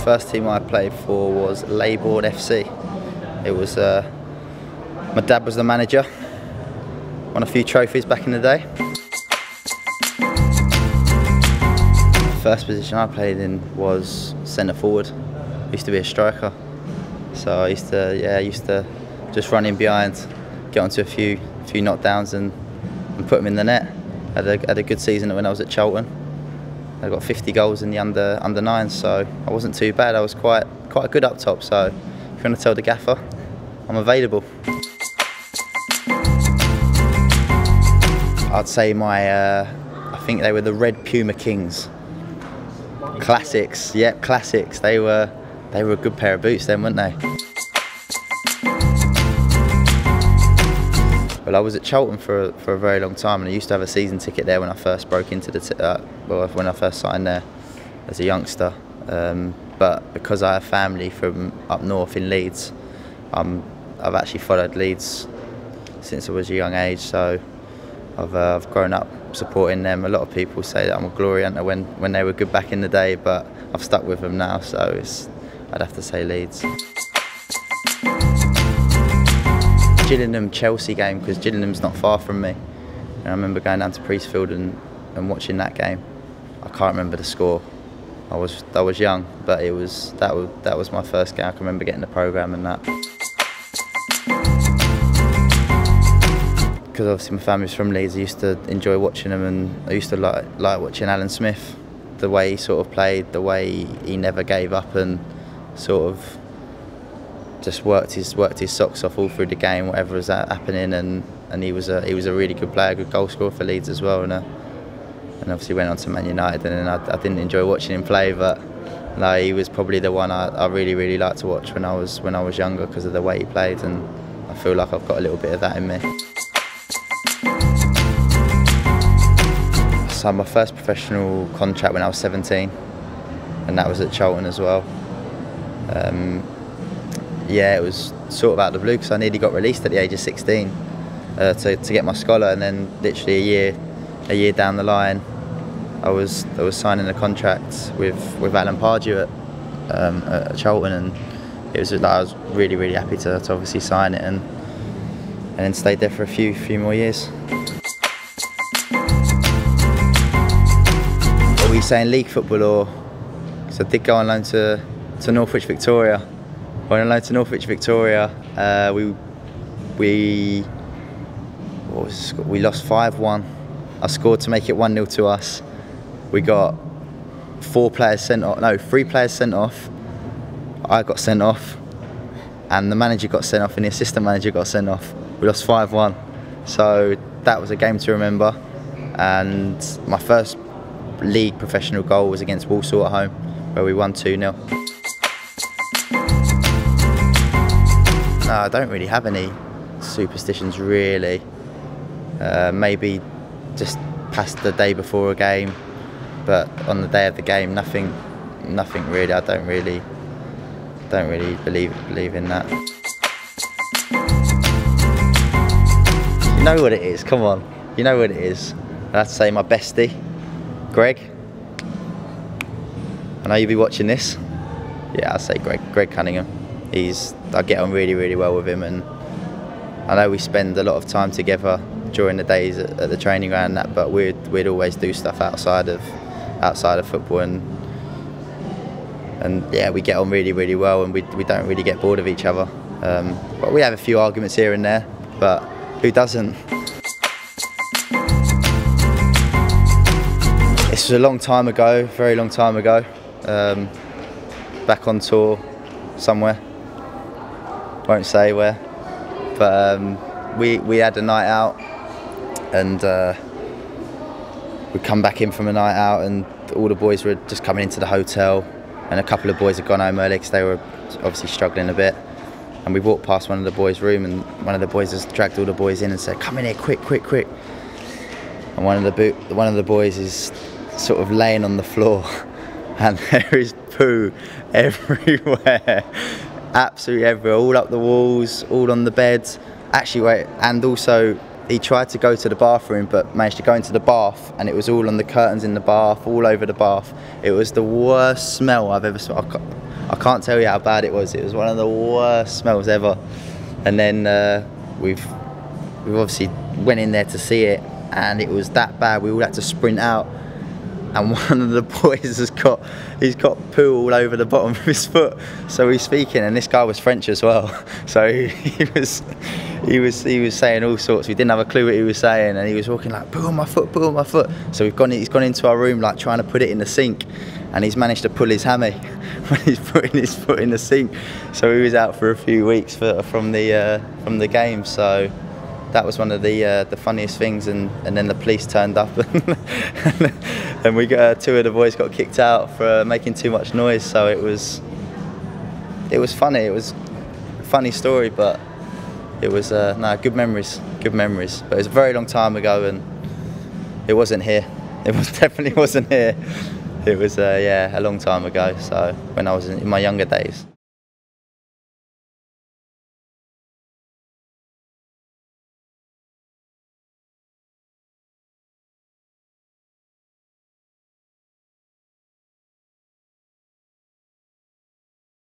First team I played for was Leybourne FC. It was, my dad was the manager. Won a few trophies back in the day. First position I played in was centre forward. Used to be a striker. So I used to just run in behind, get onto a few knockdowns and put them in the net. Had a good season when I was at Charlton. I got 50 goals in the under 9s, so I wasn't too bad. I was quite good up top. So if you want to tell the gaffer, I'm available. I'd say I think they were the Red Puma Kings. Classics, yep, classics. They were a good pair of boots then, weren't they? Well, I was at Charlton for a very long time, and I used to have a season ticket there when I first broke into when I first signed there as a youngster. But because I have family from up north in Leeds, I've actually followed Leeds since I was a young age. So I've grown up supporting them. A lot of people say that I'm a glory hunter when they were good back in the day, but I've stuck with them now. So I'd have to say Leeds. Gillingham-Chelsea game, because Gillingham's not far from me. And I remember going down to Priestfield and watching that game. I can't remember the score. I was young, but that was my first game. I can remember getting the programme and that. Because obviously my family's from Leeds, I used to enjoy watching them, and I used to like watching Alan Smith. The way he sort of played, the way he never gave up and sort of just worked his socks off all through the game, whatever was happening, and he was a really good player, good goal scorer for Leeds as well, and obviously went on to Man United, and then I didn't enjoy watching him play, but no, he was probably the one I really liked to watch when I was younger, because of the way he played, and I feel like I've got a little bit of that in me. So my first professional contract when I was 17, and that was at Charlton as well. Yeah, it was sort of out of the blue because I nearly got released at the age of 16 to get my scholar, and then literally a year down the line, I was signing a contract with Alan Pardew at Charlton, and it was I was really happy to obviously sign it, and then stayed there for a few more years. Are we saying league football, or? Because I did go on loan to Northwich Victoria. When I loaned to Northwich Victoria, we lost 5-1. I scored to make it 1-0 to us. We got 3 players sent off. I got sent off, and the manager got sent off, and the assistant manager got sent off. We lost 5-1. So that was a game to remember. And my first league professional goal was against Walsall at home, where we won 2-0. No, I don't really have any superstitions really. Maybe just past the day before a game, but on the day of the game, nothing really. I don't really believe in that. You know what it is? Come on, you know what it is. I have to say my bestie, Greg. I know you'll be watching this. Yeah, I'll say Greg Cunningham. I get on really well with him, and I know we spend a lot of time together during the days at the training ground and that, but we'd always do stuff outside of football, and yeah, we get on really well, and we don't really get bored of each other. But we have a few arguments here and there, but who doesn't? This was a long time ago, very long time ago. Back on tour somewhere. Won't say where, but we had a night out, and we'd come back in from a night out, and all the boys were just coming into the hotel, and a couple of boys had gone home early because they were obviously struggling a bit. And we walked past one of the boys' room, and one of the boys just dragged all the boys in and said, "Come in here, quick!" And one of the boys is sort of laying on the floor, and there is poo everywhere. Absolutely everywhere, all up the walls, all on the beds. Actually, and also he tried to go to the bathroom, but managed to go into the bath, and it was all on the curtains in the bath, all over the bath. It was the worst smell I've ever smelled. I can't tell you how bad it was. It was one of the worst smells ever. And then we've obviously went in there to see it, and it was that bad. We all had to sprint out, and one of the boys he's got poo all over the bottom of his foot. So he's speaking, and this guy was French as well. So he was saying all sorts. We didn't have a clue what he was saying, and he was walking like, poo on my foot, poo on my foot. So he's gone into our room like trying to put it in the sink, and he's managed to pull his hammy when he's putting his foot in the sink. So he was out for a few weeks from the game. So that was one of the funniest things, and then the police turned up, and we got two of the boys got kicked out for making too much noise. So it was funny. It was a funny story, but it was good memories. But it was a very long time ago, and it wasn't here. It definitely wasn't here. It was a long time ago. So when I was in my younger days.